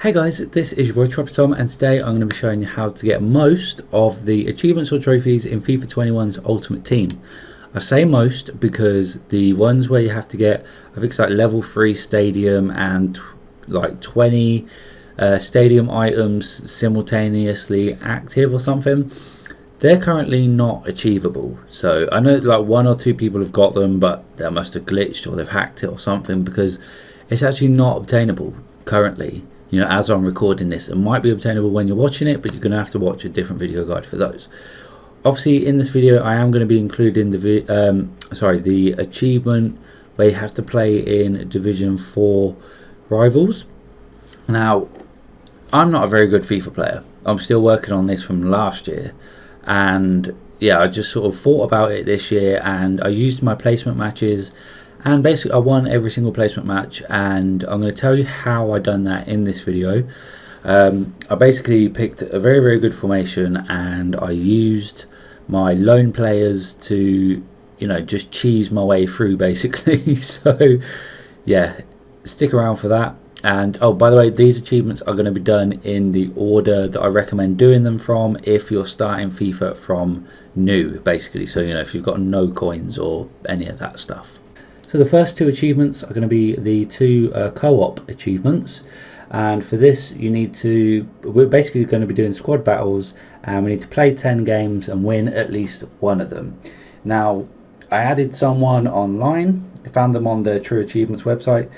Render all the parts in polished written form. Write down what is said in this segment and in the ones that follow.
Hey guys, this is your boy Trapper Tom, and today I'm going to be showing you how to get most of the achievements or trophies in FIFA 21's Ultimate Team. I say most because the ones where you have to get, I think it's like level 3 stadium and like 20 stadium items simultaneously active or something, they're currently not achievable. So I know like 1 or 2 people have got them, but they must have glitched or they've hacked it or something, because it's actually not obtainable currently. You know, as I'm recording this, it might be obtainable when you're watching it, but you're going to have to watch a different video guide for those. Obviously, in this video, I am going to be including the achievement where you have to play in Division 4 rivals. Now, I'm not a very good FIFA player. I'm still working on this from last year, and yeah, I just sort of thought about it this year, and I used my placement matches. And basically I won every single placement match, and I'm going to tell you how I done that in this video. I basically picked a very, very good formation, and I used my lone players to, you know, just cheese my way through basically. So yeah, stick around for that. And oh, by the way, these achievements are going to be done in the order that I recommend doing them from if you're starting FIFA from new, basically. So, you know, if you've got no coins or any of that stuff. So the first 2 achievements are going to be the 2 co-op achievements, and for this we're basically going to be doing squad battles, and we need to play 10 games and win at least one of them. Now, I added someone online, I found them on the True Achievements website,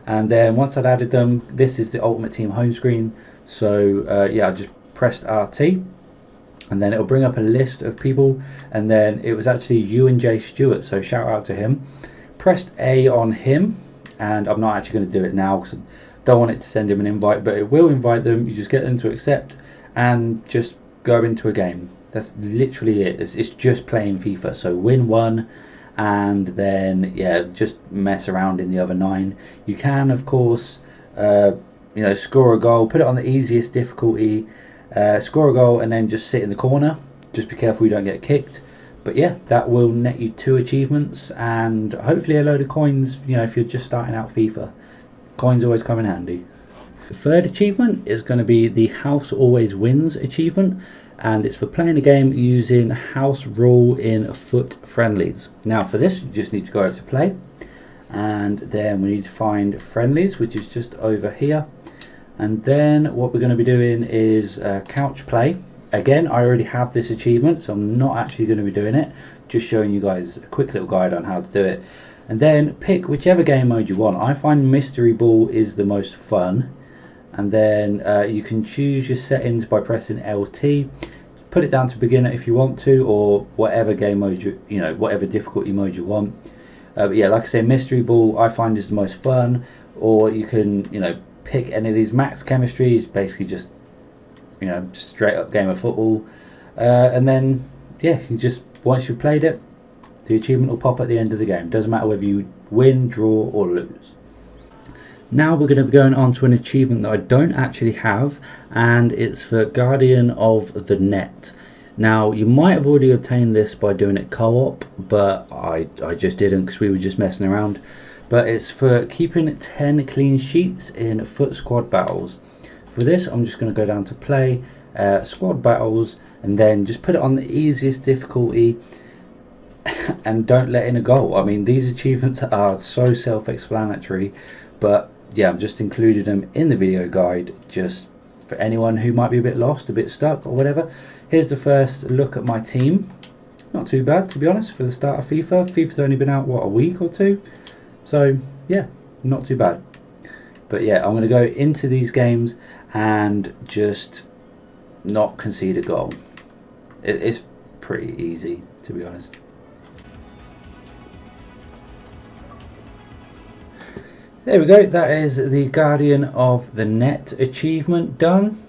and then once I'd added them, this is the Ultimate Team home screen. So yeah, I just pressed RT, and then it'll bring up a list of people, and then it was actually Ewan J Stewart, so shout out to him. Pressed A on him, and I'm not actually going to do it now because I don't want it to send him an invite, but it will invite them. You just get them to accept and just go into a game. That's literally it. It's just playing FIFA. So win 1, and then yeah, just mess around in the other 9. You can, of course, you know, score a goal, put it on the easiest difficulty, score a goal, and then just sit in the corner. Just be careful you don't get kicked. But yeah, that will net you 2 achievements and hopefully a load of coins, you know, if you're just starting out FIFA. Coins always come in handy. The third achievement is going to be the House Always Wins achievement, and it's for playing a game using house rule in FUT friendlies. Now for this, you just need to go over to play, and then we need to find friendlies, which is just over here. And then what we're going to be doing is couch play. Again, I already have this achievement, so I'm not actually going to be doing it. Just showing you guys a quick little guide on how to do it. And then pick whichever game mode you want. I find Mystery Ball is the most fun. And then you can choose your settings by pressing LT. Put it down to beginner if you want to, or whatever game mode whatever difficulty mode you want. But yeah, like I say, Mystery Ball I find is the most fun. Or you can, you know, pick any of these max chemistries, basically just, you know, straight up game of football, and then yeah, you just, once you've played it, the achievement will pop at the end of the game. Doesn't matter whether you win, draw or lose. Now we're going to be going on to an achievement that I don't actually have, and it's for Guardian of the Net. Now you might have already obtained this by doing it co-op, but I just didn't because we were just messing around. But it's for keeping 10 clean sheets in FUT squad battles. For this, I'm just going to go down to play, squad battles, and then just put it on the easiest difficulty and don't let in a goal. I mean, these achievements are so self-explanatory, but yeah, I've just included them in the video guide just for anyone who might be a bit lost, a bit stuck or whatever. Here's the first look at my team. Not too bad, to be honest, for the start of FIFA. FIFA's only been out, what, a week or 2? So yeah, not too bad. But yeah, I'm going to go into these games and just not concede a goal. It's pretty easy, to be honest. There we go. That is the Guardian of the Net achievement done.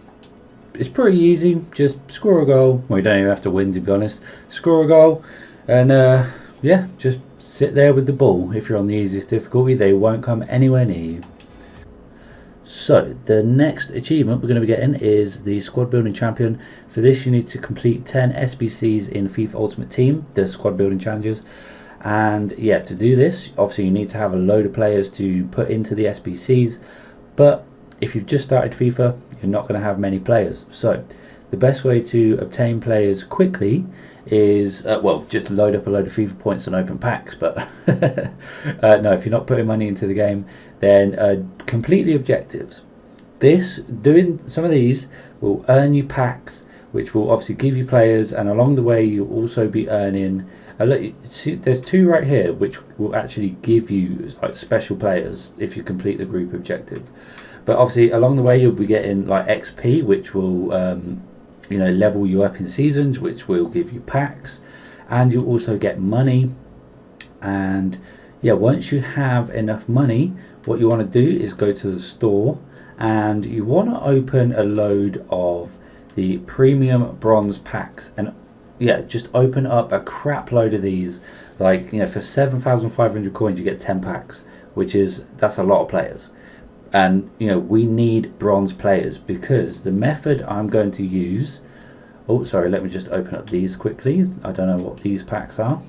It's pretty easy. Just score a goal. Well, you don't even have to win, to be honest. Score a goal, and yeah, just sit there with the ball. If you're on the easiest difficulty, they won't come anywhere near you. So the next achievement we're going to be getting is the Squad Building Champion. For this, you need to complete 10 SBCs in FIFA Ultimate Team, the Squad Building Challenges. And yeah, to do this, obviously you need to have a load of players to put into the SBCs. But if you've just started FIFA, you're not going to have many players. So the best way to obtain players quickly is, well, just load up a load of FIFA points and open packs. But no, if you're not putting money into the game, then complete the objectives. Doing some of these will earn you packs, which will obviously give you players, and along the way you'll also be earning. Look, see, there's 2 right here which will actually give you like special players if you complete the group objective. But obviously along the way you'll be getting like XP, which will level you up in seasons, which will give you packs, and you'll also get money. And yeah, once you have enough money, what you want to do is go to the store, and you want to open a load of the premium bronze packs, and yeah, just open up a crap load of these. Like, for 7,500 coins you get 10 packs, that's a lot of players. And we need bronze players, because the method I'm going to use, oh sorry, let me just open up these quickly. I don't know what these packs are.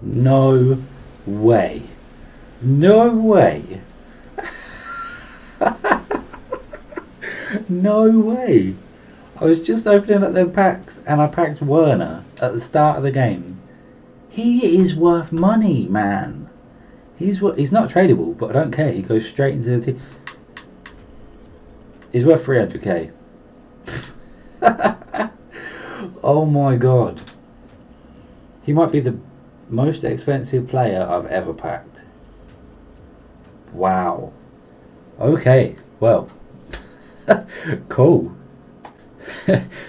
No way. No way. No way. I was just opening up them packs and I packed Werner at the start of the game. He is worth money, man. He's not tradable, but I don't care. He goes straight into the team. He's worth 300k. Oh my god. He might be the most expensive player I've ever packed. Wow. Okay, well. Cool.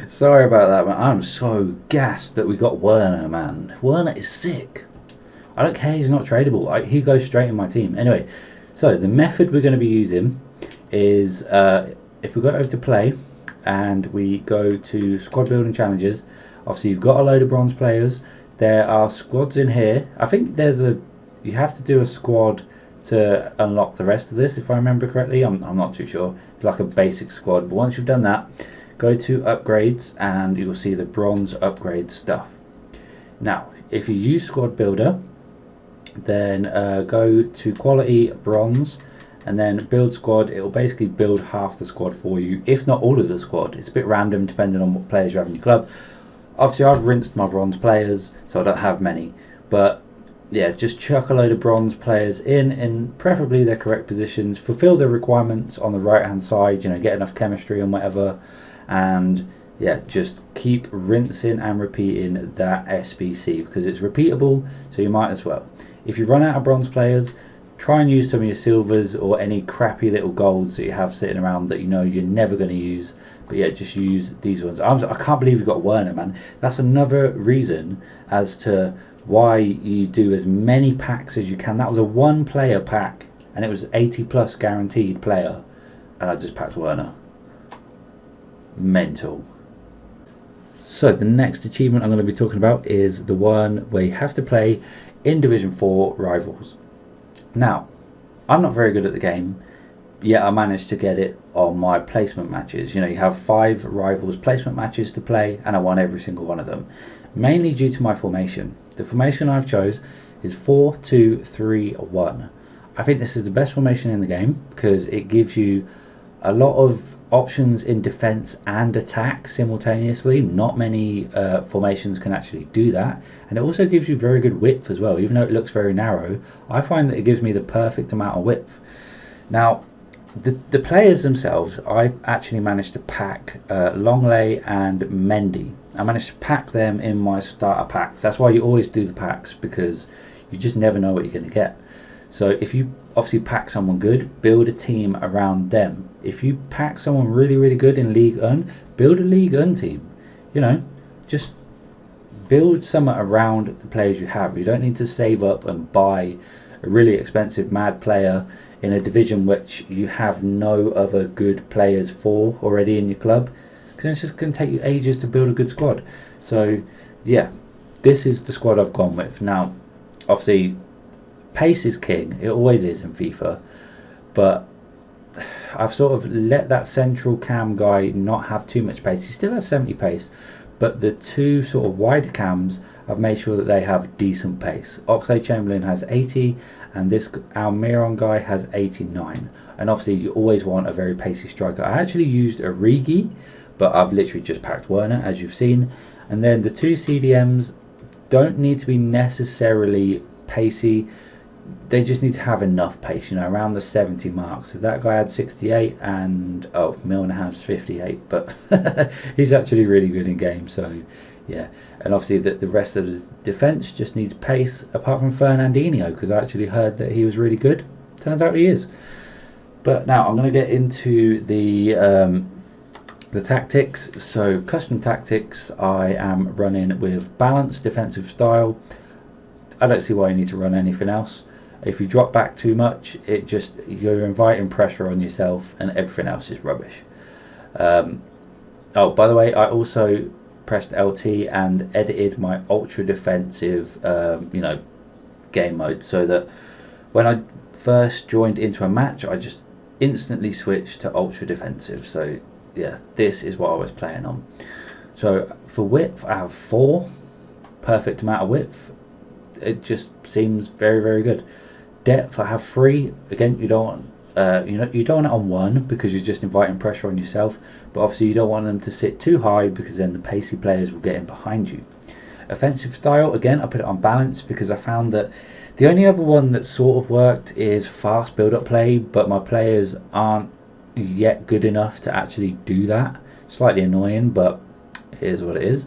Sorry about that, man. I'm so gassed that we got Werner, man. Werner is sick. I don't care, he's not tradable. He goes straight in my team. Anyway, so the method we're going to be using is if we go over to play and we go to squad building challenges, obviously you've got a load of bronze players. There are squads in here. I think you have to do a squad to unlock the rest of this, if I remember correctly. I'm not too sure. It's like a basic squad, but once you've done that, go to upgrades and you'll see the bronze upgrade stuff. Now, if you use squad builder, then go to quality bronze and then build squad. It will basically build half the squad for you, if not all of the squad. It's a bit random depending on what players you have in your club. Obviously I've rinsed my bronze players, so I don't have many, but yeah, just chuck a load of bronze players in preferably their correct positions, fulfill their requirements on the right hand side, get enough chemistry and whatever, and yeah, just keep rinsing and repeating that SBC, because it's repeatable, so you might as well. If you run out of bronze players, try and use some of your silvers or any crappy little golds that you have sitting around that you're never going to use. But yeah, just use these ones. I can't believe you got Werner, man. That's another reason as to why you do as many packs as you can. That was a 1 player pack and it was 80 plus guaranteed player, and I just packed Werner. Mental. So the next achievement I'm going to be talking about is the one where you have to play in Division 4 rivals. Now, I'm not very good at the game, yet I managed to get it on my placement matches. You have 5 rivals placement matches to play, and I won every single one of them, mainly due to my formation. The formation I've chose is 4-2-3-1. I think this is the best formation in the game because it gives you a lot of options in defense and attack simultaneously. Not many formations can actually do that, and it also gives you very good width as well. Even though it looks very narrow, I find that it gives me the perfect amount of width. Now, the players themselves, I actually managed to pack Longley and Mendy. I managed to pack them in my starter packs. That's why you always do the packs, because you just never know what you're going to get. So if you obviously pack someone good, build a team around them. If you pack someone really, really good in League Un, build a League Un team. Just build something around the players you have. You don't need to save up and buy a really expensive mad player in a division which you have no other good players for already in your club, because it's just going to take you ages to build a good squad. So yeah, this is the squad I've gone with. Now, obviously, pace is king. It always is in FIFA, but I've sort of let that central cam guy not have too much pace. He still has 70 pace, but the two sort of wider cams, I've made sure that they have decent pace. Oxlade-Chamberlain has 80, and this Almiron guy has 89. And obviously you always want a very pacey striker. I actually used Origi, but I've literally just packed Werner, as you've seen. And then the two CDMs don't need to be necessarily pacey. They just need to have enough pace, around the 70 mark. So that guy had 68, and Milner has 58, but he's actually really good in game. So yeah, and obviously the rest of the defence just needs pace, apart from Fernandinho, because I actually heard that he was really good. Turns out he is. But now I'm going to get into the tactics. So custom tactics, I am running with balanced defensive style. I don't see why you need to run anything else. If you drop back too much, you're inviting pressure on yourself, and everything else is rubbish. By the way, I also pressed LT and edited my ultra defensive, game mode, so that when I first joined into a match, I just instantly switched to ultra defensive. So yeah, this is what I was playing on. So for width, I have 4, perfect amount of width. It just seems very, very good. Depth, I have 3. Again, you don't want you don't want it on 1, because you're just inviting pressure on yourself. But obviously you don't want them to sit too high, because then the pacey players will get in behind you. Offensive style, again, I put it on balance, because I found that the only other one that sort of worked is fast build-up play, but my players aren't yet good enough to actually do that. Slightly annoying, but it is what it is.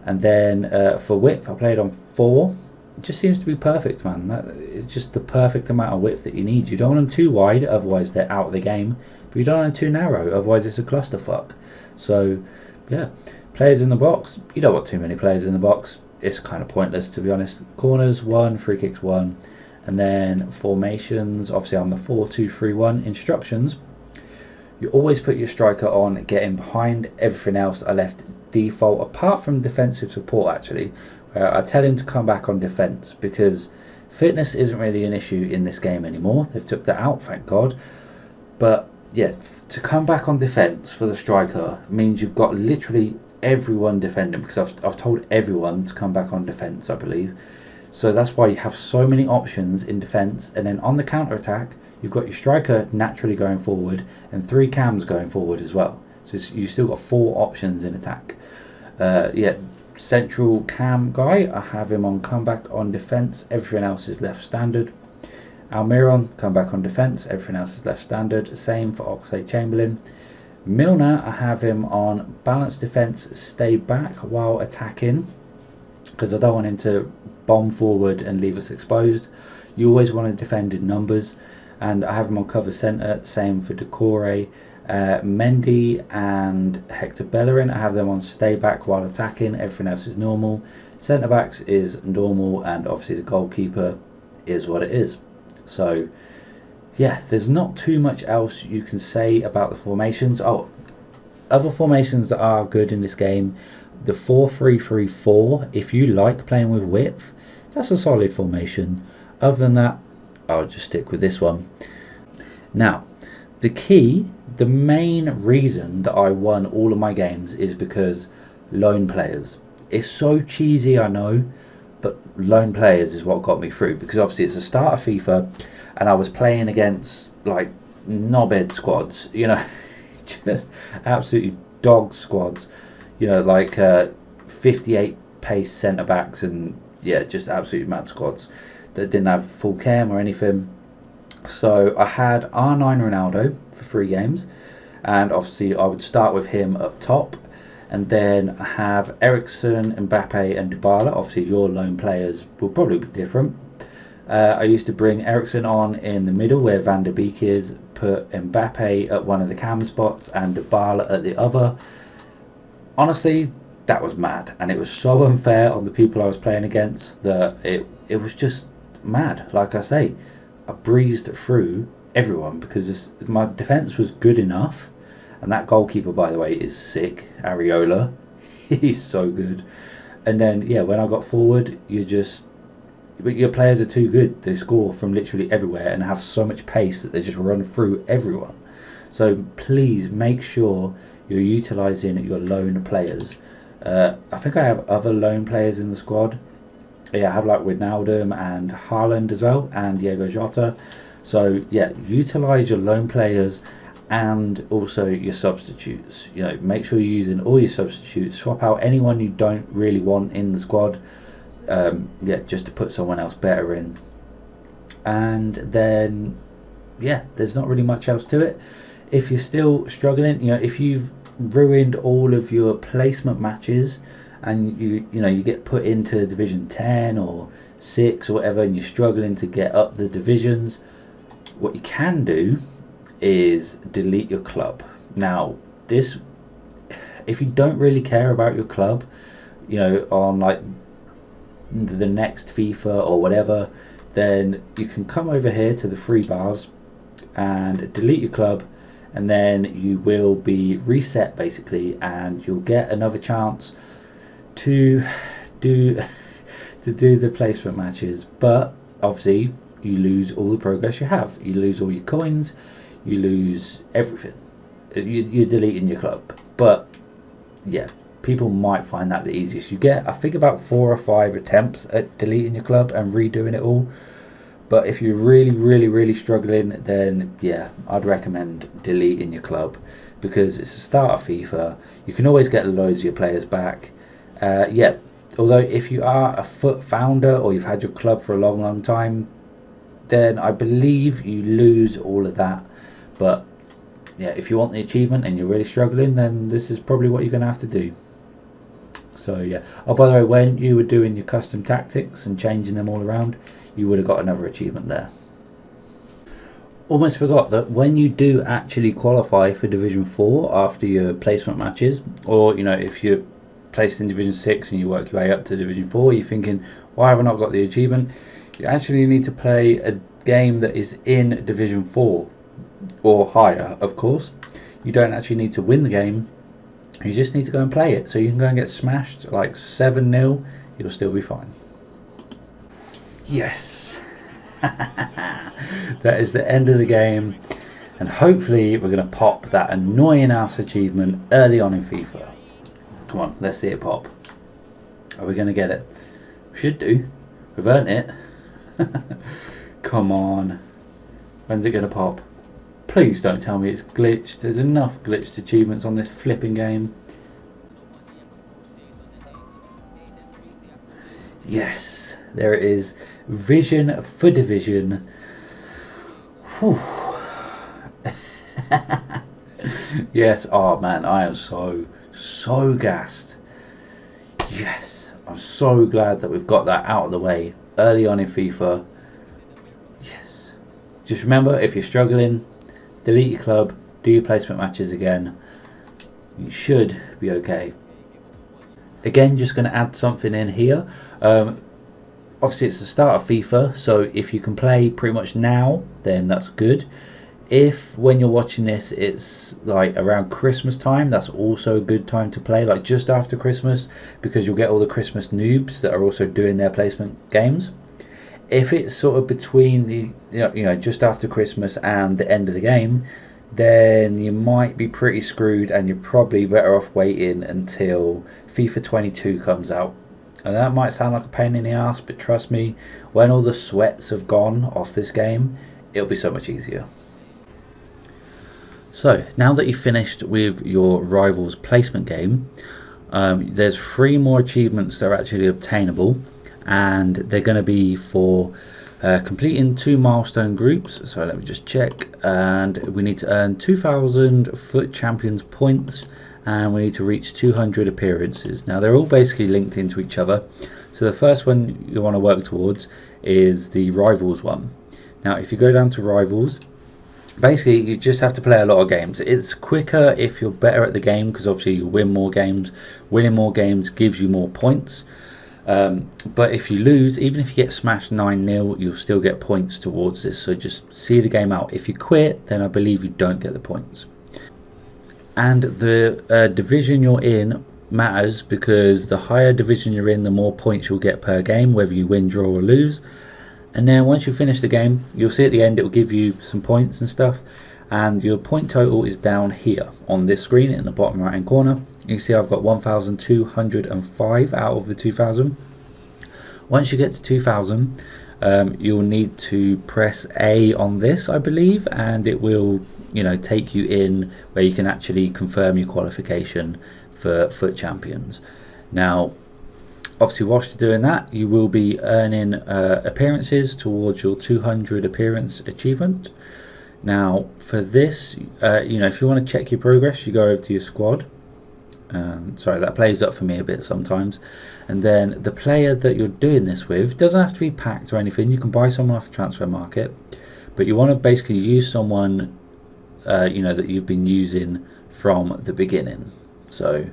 And then for width, I played on 4. It just seems to be perfect, man. It's just the perfect amount of width that you need. You don't want them too wide, otherwise they're out of the game. But you don't want them too narrow, otherwise it's a clusterfuck. So, yeah. Players in the box. You don't want too many players in the box. It's kind of pointless, to be honest. Corners 1, free kicks 1. And then formations. Obviously, I'm the 4-2-3-1. Instructions. You always put your striker on getting behind. Everything else I left default, apart from defensive support, actually. I tell him to come back on defence, because fitness isn't really an issue in this game anymore. They've took that out, thank God. But yeah, to come back on defence for the striker means you've got literally everyone defending, because I've told everyone to come back on defence, I believe. So that's why you have so many options in defence. And then on the counter-attack, you've got your striker naturally going forward and 3 cams going forward as well. So you've still got 4 options in attack. Central cam guy, I have him on comeback on defence. Everything else is left standard. Almiron, come back on defence. Everything else is left standard. Same for Oxlade-Chamberlain. Milner, I have him on balanced defence, stay back while attacking, because I don't want him to bomb forward and leave us exposed. You always want to defend in numbers. And I have him on cover centre. Same for Decore. Mendy and Hector Bellerin, I have them on stay back while attacking. Everything else is normal. Centre backs is normal, and obviously the goalkeeper is what it is. So yeah, there's not too much else you can say about the formations. Other formations that are good in this game, the 4-3-3-4, if you like playing with width, that's a solid formation. Other than that, I'll just stick with this one. Now, the main reason that I won all of my games is because lone players. It's so cheesy, I know, but lone players is what got me through, because obviously it's the start of FIFA and I was playing against like knobhead squads, just absolutely dog squads, like 58 pace centre backs, and yeah, just absolutely mad squads that didn't have full cam or anything. So I had R9 Ronaldo for 3 games, and obviously I would start with him up top, and then I have Eriksen, Mbappe and Dybala. Obviously your lone players will probably be different. I used to bring Eriksen on in the middle where Van der Beek is, put Mbappe at one of the cam spots and Dybala at the other. Honestly, that was mad, and it was so unfair on the people I was playing against that it was just mad. Like I say, I breezed through everyone because my defence was good enough, and that goalkeeper, by the way, is sick. Areola, he's so good. And then yeah, when I got forward, your players are too good. They score from literally everywhere and have so much pace that they just run through everyone. So please make sure you're utilising your lone players. I think I have other lone players in the squad. Yeah, I have like Wijnaldum and Haaland as well, and Diego Jota. So yeah, utilise your lone players and also your substitutes. You know, make sure you're using all your substitutes. Swap out anyone you don't really want in the squad. Yeah, just to put someone else better in. And then yeah, there's not really much else to it. If you're still struggling, you know, if you've ruined all of your placement matches and you know you get put into division 10 or 6 or whatever, and you're struggling to get up the divisions, what you can do is delete your club. Now this, if you don't really care about your club, you know, on like the next FIFA or whatever, then you can come over here to the 3 bars and delete your club, and then you will be reset basically, and you'll get another chance to do the placement matches. But obviously you lose all the progress you have, you lose all your coins, you lose everything. You're deleting your club. But yeah, people might find that the easiest. You get, I think, about 4 or 5 attempts at deleting your club and redoing it all. But if you're really struggling, then yeah, I'd recommend deleting your club, because it's the start of FIFA. You can always get loads of your players back. Yeah, although if you are a FUT founder or you've had your club for a long time, then I believe you lose all of that. But yeah, if you want the achievement and you're really struggling, then this is probably what you're going to have to do. So yeah. Oh, by the way, when you were doing your custom tactics and changing them all around, you would have got another achievement there. Almost forgot that when you do actually qualify for Division 4 after your placement matches, or you know, if you're placed in Division 6 and you work your way up to Division 4, you're thinking, why have I not got the achievement? You actually need to play a game that is in Division 4 or higher, of course. You don't actually need to win the game, you just need to go and play it. So you can go and get smashed like 7-0, you'll still be fine. Yes. That is the end of the game, and hopefully we're going to pop that annoying ass achievement early on in FIFA. Come on, let's see it pop. Are we going to get it? We should do. We've earned it. Come on. When's it going to pop? Please don't tell me it's glitched. There's enough glitched achievements on this flipping game. Yes, there it is. Vision for Division. Whew. Yes, oh man, I am so gassed. Yes, I'm so glad that we've got that out of the way early on in FIFA. Yes. Just remember, if you're struggling, delete your club, do your placement matches again. You should be okay. Again, just going to add something in here. Obviously it's the start of FIFA, so if you can play pretty much now, then that's good. If when you're watching this it's like around Christmas time, that's also a good time to play, like just after Christmas, because you'll get all the Christmas noobs that are also doing their placement games. If it's sort of between the you know just after Christmas and the end of the game, then you might be pretty screwed, and you're probably better off waiting until FIFA 22 comes out. And that might sound like a pain in the ass, but trust me, when all the sweats have gone off this game, it'll be so much easier. So now that you've finished with your Rivals placement game, there's 3 more achievements that are actually obtainable, and they're going to be for completing 2 milestone groups. So let me just check, and we need to earn 2,000 FUT Champions points, and we need to reach 200 appearances. Now they're all basically linked into each other. So the first one you want to work towards is the Rivals one. Now if you go down to Rivals, basically you just have to play a lot of games. It's quicker if you're better at the game, because obviously you win more games. Winning more games gives you more points. But if you lose, even if you get smashed 9-0, you'll still get points towards this. So just see the game out. If you quit, then I believe you don't get the points. And the division you're in matters, because the higher division you're in, the more points you'll get per game, whether you win, draw or lose. And then once you finish the game, you'll see at the end it will give you some points and stuff. and your point total is down here on this screen in the bottom right hand corner. You can see I've got 1,205 out of the 2,000. Once you get to 2,000, you'll need to press A on this, I believe, and it will, you know, take you in where you can actually confirm your qualification for FUT Champions. Now, obviously, whilst you're doing that, you will be earning appearances towards your 200 appearance achievement. Now, for this, you know, if you want to check your progress, you go over to your squad. Sorry, that plays up for me a bit sometimes. And then the player that you're doing this with doesn't have to be packed or anything. You can buy someone off the transfer market, but you want to basically use someone, you know, that you've been using from the beginning. So,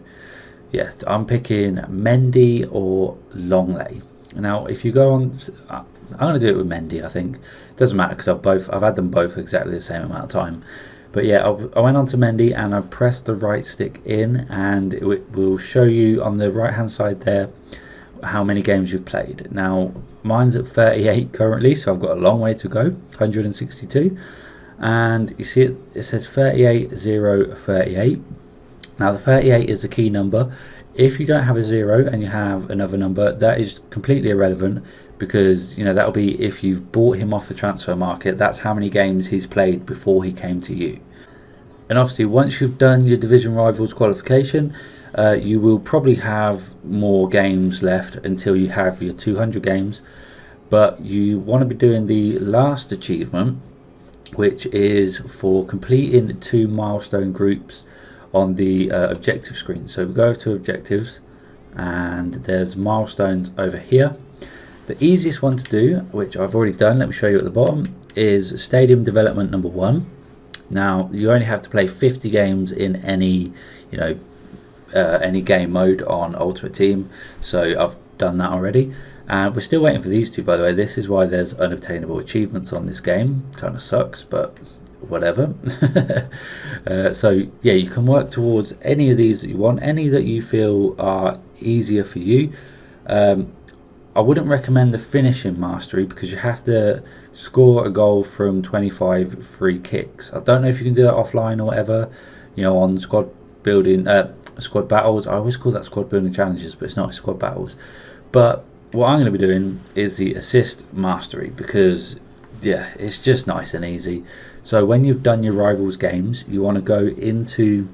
yeah, I'm picking Mendy or Longley. Now, if you go on, I'm going to do it with Mendy. I think it doesn't matter because I've had them both exactly the same amount of time. But yeah, I went on to Mendy and I pressed the right stick in, and it will show you on the right hand side there how many games you've played. Now, mine's at 38 currently, so I've got a long way to go, 162. And you see it says 38-0-38. Now, the 38 is the key number. If you don't have a 0 and you have another number, that is completely irrelevant, because, you know, that'll be if you've bought him off the transfer market. That's how many games he's played before he came to you. And obviously, once you've done your Division Rivals qualification, you will probably have more games left until you have your 200 games. But you want to be doing the last achievement, which is for completing 2 milestone groups on the objective screen. So we go over to objectives, and there's milestones over here. The easiest one to do, which I've already done, let me show you at the bottom, is Stadium Development number 1. Now, you only have to play 50 games in any, you know, any game mode on Ultimate Team. So I've done that already. And we're still waiting for these two, by the way. This is why there's unobtainable achievements on this game. Kind of sucks, but whatever. So yeah, you can work towards any of these that you want, any that you feel are easier for you. I wouldn't recommend the finishing mastery, because you have to score a goal from 25 free kicks. I don't know if you can do that offline or whatever, you know, on squad building, squad battles. I always call that squad building challenges, but it's not, squad battles. But what I'm going to be doing is the assist mastery, because yeah, it's just nice and easy. So when you've done your rivals games, you want to go into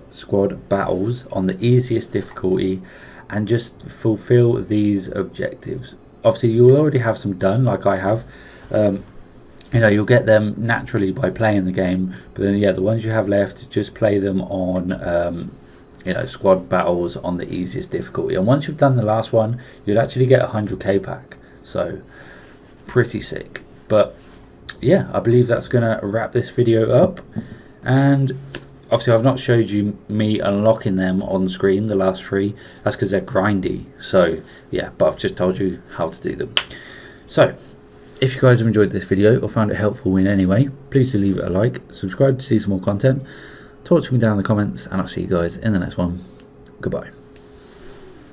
squad battles on the easiest difficulty and just fulfill these objectives. Obviously, you'll already have some done, like I have. You know, you'll get them naturally by playing the game, but then yeah, the ones you have left, just play them on you know, squad battles on the easiest difficulty. And once you've done the last one, you'll actually get a 100k pack. So pretty sick. But yeah, I believe that's gonna wrap this video up. And obviously, I've not showed you me unlocking them on screen, the last 3. That's because they're grindy. So yeah, but I've just told you how to do them. So if you guys have enjoyed this video or found it helpful in any way, please do leave it a like, subscribe to see some more content, talk to me down in the comments, and I'll see you guys in the next one. Goodbye.